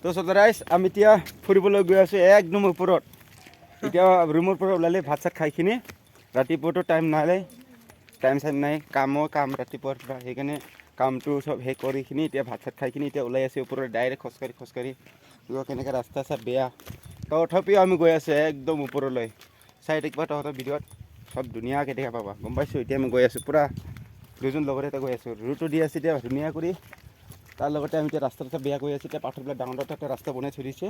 তো সদাইজ আমি এতিয়া ফুৰিবলৈ গৈ আছোঁ একদম ওপৰত। এতিয়া ৰুমৰ পৰা ওলালে ভাত চাত খাইখিনি ৰাতিপুৱাতো টাইম চাইম নাই কাম ৰাতিপুৱাৰ পৰা সেইকাৰণে কামটো চব শেষ কৰিখিনি এতিয়া ভাত চাত খাইখিনি এতিয়া ওলাই আছে ওপৰত ডাইৰেক্ট খোজকাঢ়ি কেনেকৈ ৰাস্তা চাত বেয়া তথাপিও আমি গৈ আছোঁ একদম ওপৰলৈ। চাই থাকিবা তহঁতৰ ভিডিঅ'ত চব ধুনীয়াকৈ দেখা পাবা। গম পাইছোঁ এতিয়া আমি গৈ আছোঁ পূৰা দুজন লগতে গৈ আছোঁ। ৰুটটো দি আছে এতিয়া ধুনীয়া কৰি। তাৰ লগতে আমি এতিয়া ৰাস্তা বেয়া কৰি আছোঁ। এতিয়া পাথৰবিলাক ডাঙৰ এটা ৰাস্তা বনাই থৈ দিছে।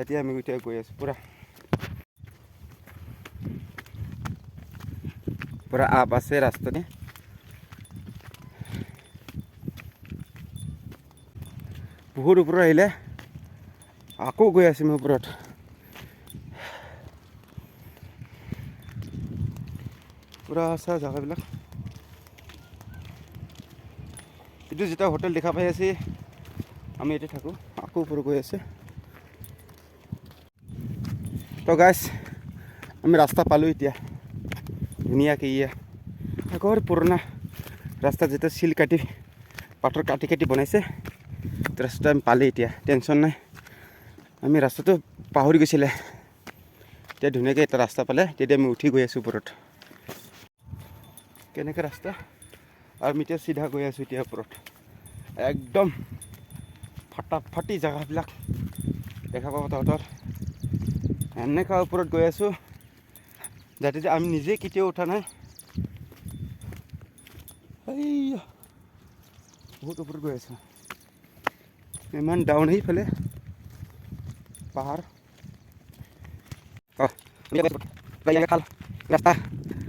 এতিয়া আমি এতিয়া গৈ আছোঁ পূৰা আপ আছে ৰাস্তাতে। বহুত ওপৰত আহিলে আকৌ গৈ আছোঁ মই ওপৰত। পূৰা আছে জেগাবিলাক। এইটো যেতিয়া হোটেল দেখা পাই আছে আমি এতিয়া থাকোঁ আকৌ ওপৰত গৈ আছে। তো গাইছ আমি ৰাস্তা পালোঁ এতিয়া ধুনীয়াকৈ আগৰ পুৰণা ৰাস্তা যেতিয়া শিল কাটি পাথৰ কাটি বনাইছে ৰাস্তা আমি পালে এতিয়া টেনশ্যন নাই। আমি ৰাস্তাটো পাহৰি গৈছিলে এতিয়া ধুনীয়াকৈ এটা ৰাস্তা পালে তেতিয়া আমি উঠি গৈ আছোঁ ওপৰত। কেনেকৈ ৰাস্তা আৰু আমি এতিয়া চিধা গৈ আছোঁ এতিয়া ওপৰত একদম ফাটাফাটি জেগাবিলাক দেখা পাব তহঁতৰ। এনেকুৱা ওপৰত গৈ আছোঁ যাতে আমি নিজে কেতিয়াও উঠা নাই। এই বহুত ওপৰত গৈ আছোঁ ইমান ডাউন সেইফালে পাহাৰ। খাল ৰাস্তা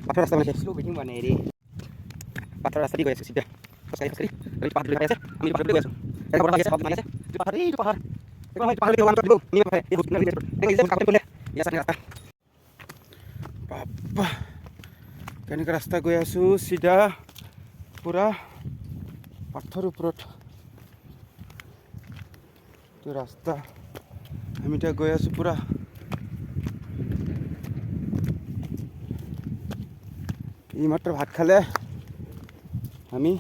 পাথৰ ৰাস্তা বনাইছে শ্ল' ব্ৰেকিং বনাই ৰে পাথৰ ৰাস্তা দি গৈ আছোঁ চিধা খোজকাঢ়ি পাহাৰ গৈ আছে। আমি পাহাৰ গৈ আছোঁ পাহাৰ বাপ্পা কেনেকৈ ৰাস্তা গৈ আছোঁ চিধা পূৰা পাথৰ ওপৰত ৰাস্তা। আমি এতিয়া গৈ আছোঁ পূৰা এইমাত্ৰ ভাত খালে আমি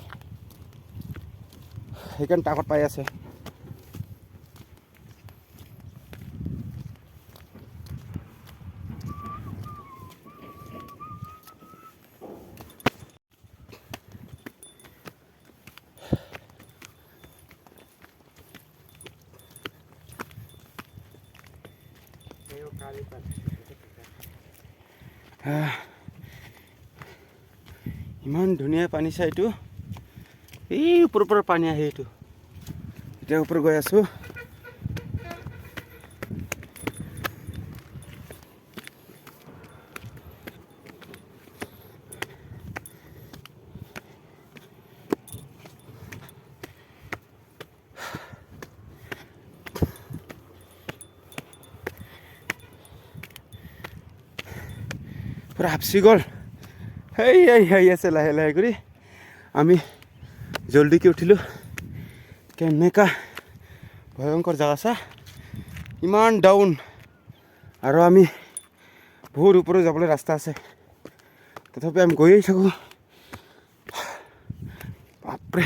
সেইকাৰণে টাকত পাই আছে। ইমান ধুনীয়া পানী চাই এইটো এই ওপৰৰ পৰা পানী আহে এইটো এতিয়া ওপৰত গৈ আছোঁ। পূৰা হাপচি গ'ল সেই আছে লাহে লাহে কৰি আমি জলদিকৈ উঠিলোঁ। কেনেকুৱা ভয়ংকৰ জেগা চা ইমান ডাউন আৰু আমি বহুত ওপৰত যাবলৈ ৰাস্তা আছে তথাপি আমি গৈয়ে থাকোঁ। বাপৰে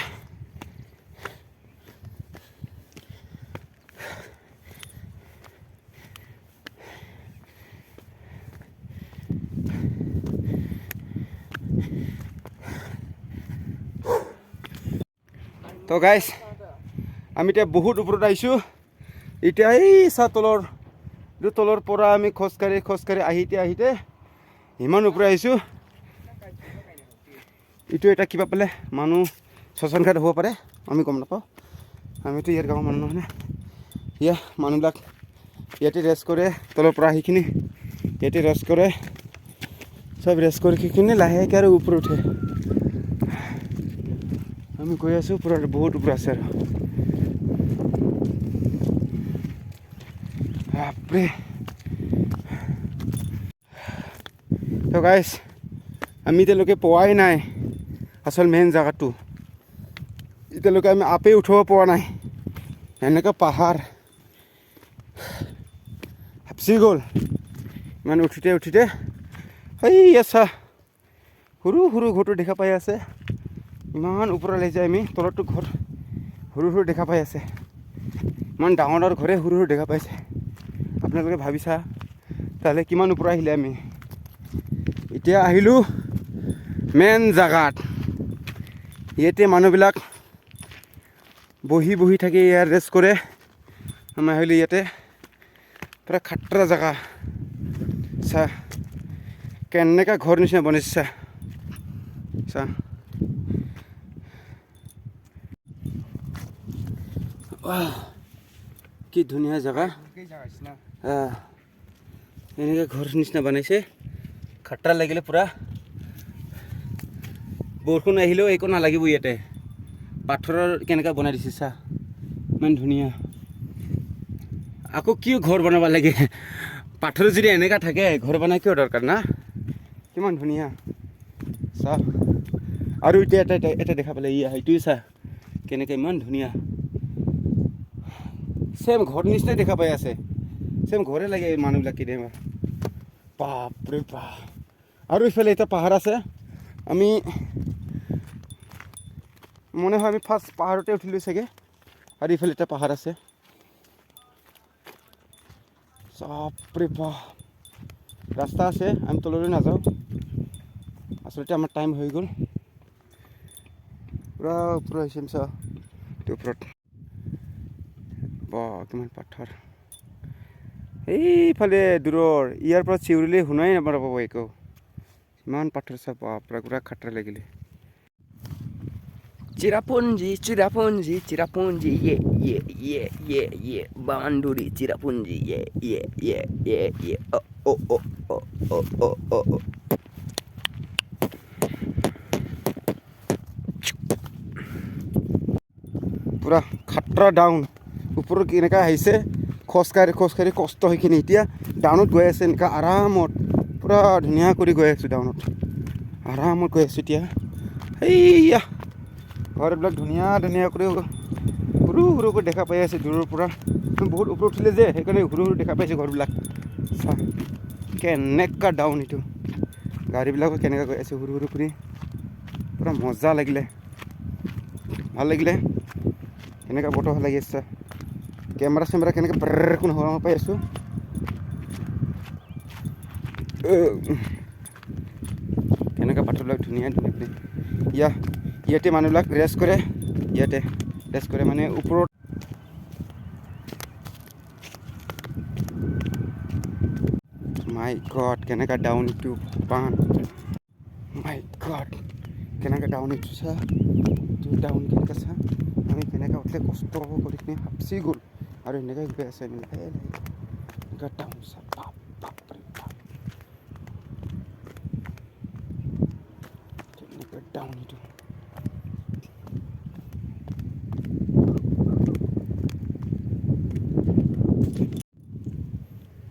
তো গাইছ আমি এতিয়া বহুত ওপৰত আহিছোঁ। এতিয়া এই তলৰ পৰা আমি খোজকাঢ়ি আহিতে ইমান ওপৰত আহিছোঁ। এইটো এটা কিবা পালে মানুহ শ্মশান ঘাট হ'ব পাৰে আমি গম নাপাওঁ। আমিতো ইয়াৰ গাঁৱৰ মানুহ নহয় না। মানুহবিলাক ইয়াতে ৰেষ্ট কৰে তলৰ পৰা আহিখিনি ইয়াতে ৰেষ্ট কৰে চব ৰেষ্ট কৰি সেইখিনি লাহেকৈ আৰু ওপৰত উঠে। আমি গৈ আছোঁ পূৰা বহুত ওপৰত আছে আৰু বাপৰে। তো গাইছ আমি এতিয়ালৈকে পোৱাই নাই আচল মেইন জেগাটো। এতিয়ালৈকে আমি আপেই উঠিব পৰা নাই এনেকুৱা পাহাৰ হাপচি গ'ল ইমান উঠোতে সেই আছা সৰু ঘৰটো দেখা পাই আছে। ইমান ওপৰলৈ যায় আমি তলতটো ঘৰ সৰু দেখা পাই আছে। ইমান ডাঙৰ ডাঙৰ ঘৰে সৰু সৰু দেখা পাইছে আপোনালোকে ভাবিছা তাহলে কিমান ওপৰ আহিলে আমি এতিয়া আহিলোঁ মেইন জাগাত ইয়াতে মানুহবিলাক বহি বহি থাকি ইয়াৰ ৰেষ্ট কৰে আমি আহিলোঁ ইয়াতে পুৰা খাটৰা জাগা চা কেনেকা ঘৰ নিচিনা বনাইছে চা কি ধুনীয়া জাগা এনেকৈ ঘৰ নিচিনা বনাইছে খাটৰা লাগিলে পুৰা বৰষুণ আহিলেও একো নালাগিব ইয়াতে পাথৰৰ কেনেকৈ বনাই দিছে চা ইমান ধুনীয়া আকৌ কিয় ঘৰ বনাব লাগে পাথৰ যদি এনেকুৱা থাকে ঘৰ বনাই কিয় দৰকাৰ না কিমান ধুনীয়া চা আৰু এতিয়া এটা দেখা পালে এইটোৱে চা কেনেকৈ ইমান ধুনীয়া চেম ঘৰ নিচিনাই দেখা পাই আছে চেম ঘৰে লাগে মানুহবিলাক কেতিয়াবা বাপৰে বাপ আৰু ইফালে এটা পাহাৰ আছে আমি মনে হয় আমি ফাৰ্ষ্ট পাহাৰতে উঠিলোঁ চাগে আৰু ইফালে এটা পাহাৰ আছে বাপৰে বাপ ৰাস্তা আছে আমি তললৈ নাযাওঁ আচলতে আমাৰ টাইম হৈ গ'ল পুৰা ওপৰত আহিছে চা ওপৰত কিমান পাথৰ এইফালে দূৰৰ ইয়াৰ পৰা চিঞৰিলে শুনাই নাপাব একো ইমান পাথৰ চা বাপৰা পুৰা খাটৰা লাগিলে চিৰাপুঞ্জি চিৰাপুঞ্জি চিৰাপুঞ্জি বান্দুৰি চিৰাপুঞ্জি পুৰা খাটৰা ডাউন ওপৰত কেনেকৈ আহিছে খোজকাঢ়ি কষ্ট হৈখিনি এতিয়া ডাউনত গৈ আছে এনেকুৱা আৰামত পুৰা ধুনীয়া কৰি গৈ আছোঁ ডাউনত আৰামত গৈ আছোঁ এতিয়া এইয়া ঘৰবিলাক ধুনীয়া ধুনীয়া কৰি সৰু সৰুকৈ দেখা পাই আছে দূৰৰ পৰা বহুত ওপৰত উঠিলে যে সেইকাৰণে সৰু সৰু দেখা পাইছে ঘৰবিলাক চা কেনেকুৱা ডাউন এইটো গাড়ীবিলাকো কেনেকৈ গৈ আছে সৰু সৰু কৰি পুৰা মজা লাগিলে ভাল লাগিলে কেনেকুৱা বতৰ লাগি আছে কেমেৰা চেমেৰা কেনেকৈ ব্ৰেৰকোন হৰণ পাই আছোঁ কেনেকুৱা পাথৰবিলাক ধুনীয়া ধুনীয়া ইয়াতে মানুহবিলাক ৰেষ্ট কৰে ইয়াতে ৰেষ্ট কৰে মানে ওপৰত মাই গড কেনেকুৱা ডাউন ইটো পান মাই গড কেনেকৈ ডাউন ইটো চা ডাউন কেনেকৈ চা আমি কেনেকৈ উঠিলে কষ্ট কৰি কিনে ভাবছি গ'ল আৰু এনেকৈ গৈ আছে এনেকৈ ডাউন চা কেনেকৈ ডাউন ইটো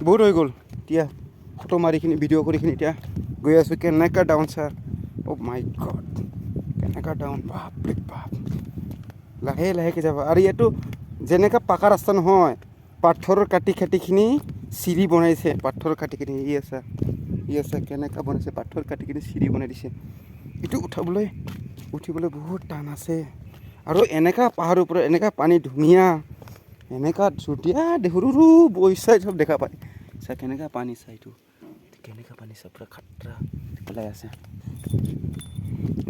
বহুত হৈ গ'ল এতিয়া ফটো মাৰিখিনি ভিডিঅ' কৰিখিনি এতিয়া গৈ আছোঁ কেনেকুৱা ডাউন চা অ' মাই গড কেনেকুৱা ডাউন বাপৰে বাপ লাহে লাহেকৈ যাব আৰু ইয়াতো যেনেকুৱা পাকা ৰাস্তা নহয় পাথৰৰ কাটিখিনি চিৰি বনাইছে পাথৰৰ কাটিখিনি ই আছে কেনেকুৱা বনাইছে পাথৰ কাটিখিনি চিৰি বনাই দিছে এইটো উঠিবলৈ বহুত টান আছে আৰু এনেকুৱা পাহাৰৰ ওপৰত এনেকুৱা পানী ধুনীয়া এনেকুৱা ধুনীয়া সৰু সৰু বৈচাই চব দেখা পায় চা কেনেকুৱা পানী চা এইটো কেনেকুৱা পানী চা পুৰা খাটৰা ওলাই আছে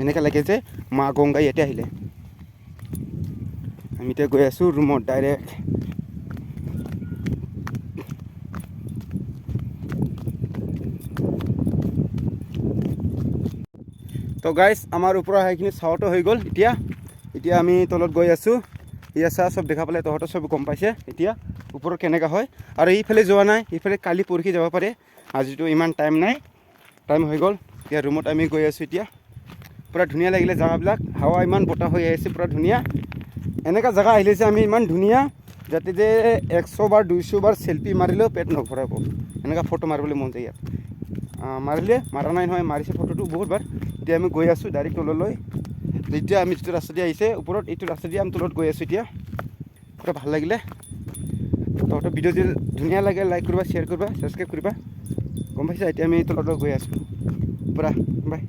এনেকুৱা লাগে যে মা গংগা ইয়াতে আহিলে আমি এতিয়া গৈ আছোঁ ৰুমত ডাইৰেক্ট তো গাইজ আমাৰ ওপৰৰ সেইখিনি চাওঁতে হৈ গ'ল এতিয়া আমি তলত গৈ আছোঁ ইয়া চা চব দেখা পালে তহঁতৰ চব গম পাইছে এতিয়া ওপৰত কেনেকুৱা হয় আৰু এইফালে যোৱা নাই এইফালে কালি পৰহি যাব পাৰে আজিতো ইমান টাইম নাই টাইম হৈ গ'ল এতিয়া ৰুমত আমি গৈ আছোঁ এতিয়া পুৰা ধুনীয়া লাগিলে জেগাবিলাক হাৱা ইমান বতাহ হৈ আহিছে পুৰা ধুনীয়া এনেকুৱা জেগা আহিলে যে আমি ইমান ধুনীয়া যাতে যে 100 বাৰ 200 বাৰ চেল্ফি মাৰিলেও পেট নভৰাব এনেকুৱা ফটো মাৰিবলৈ মন যায় ইয়াত মাৰা নাই নহয় মাৰিছে ফটোটো বহুতবাৰ এতিয়া আমি গৈ আছোঁ ডাইৰেক্ট তললৈ যেতিয়া আমি যিটো ৰাস্তা দি আহিছে ওপৰত এইটো ৰাস্তা দি আমি তলত গৈ আছোঁ এতিয়া পুৰা ভাল লাগিলে তহঁতৰ ভিডিঅ' যদি ধুনীয়া লাগে লাইক কৰিবা শ্বেয়াৰ কৰিবা ছাবস্ক্ৰাইব কৰিবা গম পাইছা এতিয়া আমি তলত গৈ আছোঁ পুৰা বাই